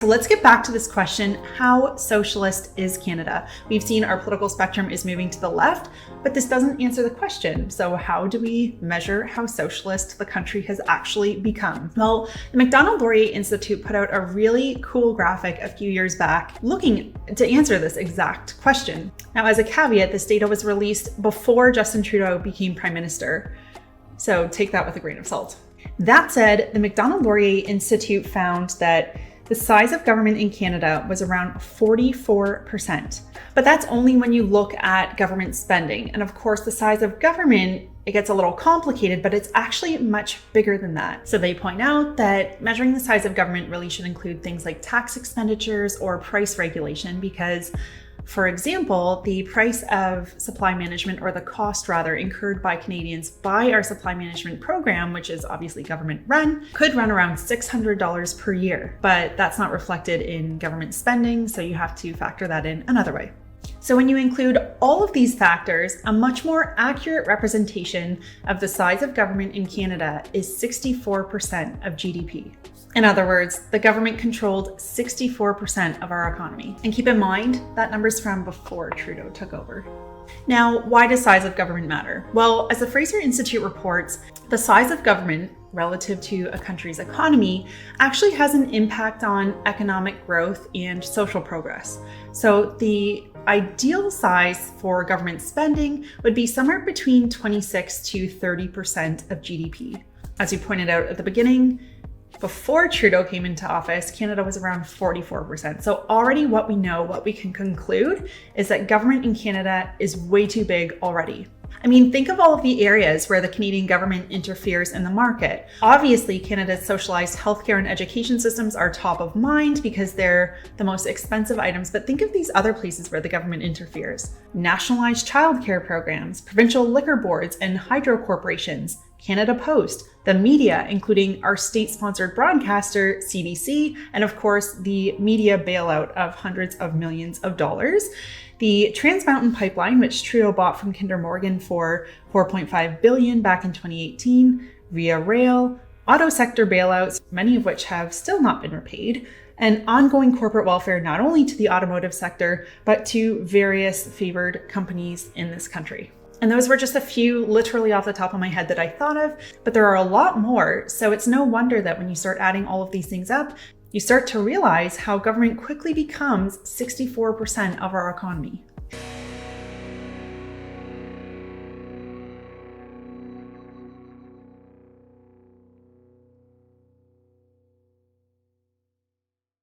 So let's get back to this question, how socialist is Canada? We've seen our political spectrum is moving to the left, but this doesn't answer the question. So how do we measure how socialist the country has actually become? Well, the Macdonald-Laurier Institute put out a really cool graphic a few years back looking to answer this exact question. Now, as a caveat, this data was released before Justin Trudeau became Prime Minister. So take that with a grain of salt. That said, the Macdonald-Laurier Institute found that the size of government in Canada was around 44%. But that's only when you look at government spending. And of course, the size of government, it gets a little complicated, but it's actually much bigger than that. So they point out that measuring the size of government really should include things like tax expenditures or price regulation, because for example, the price of supply management, or the cost rather, incurred by Canadians by our supply management program, which is obviously government run, could run around $600 per year. But that's not reflected in government spending, so you have to factor that in another way. So when you include all of these factors, a much more accurate representation of the size of government in Canada is 64% of GDP. In other words, the government controlled 64% of our economy. And keep in mind, that number's from before Trudeau took over. Now, why does size of government matter? Well, as the Fraser Institute reports, the size of government relative to a country's economy actually has an impact on economic growth and social progress. So the ideal size for government spending would be somewhere between 26 to 30% of GDP. As you pointed out at the beginning, before Trudeau came into office, Canada was around 44%. So already what we know, what we can conclude, is that government in Canada is way too big already. I mean, think of all of the areas where the Canadian government interferes in the market. Obviously, Canada's socialized healthcare and education systems are top of mind because they're the most expensive items, but think of these other places where the government interferes. Nationalized childcare programs, provincial liquor boards and hydro corporations, Canada Post, the media, including our state-sponsored broadcaster, CBC, and of course, the media bailout of hundreds of millions of dollars. The Trans Mountain Pipeline, which Trudeau bought from Kinder Morgan for $4.5 billion back in 2018, Via Rail, auto sector bailouts, many of which have still not been repaid, and ongoing corporate welfare not only to the automotive sector, but to various favored companies in this country. And those were just a few literally off the top of my head that I thought of, but there are a lot more. So it's no wonder that when you start adding all of these things up, you start to realize how government quickly becomes 64% of our economy.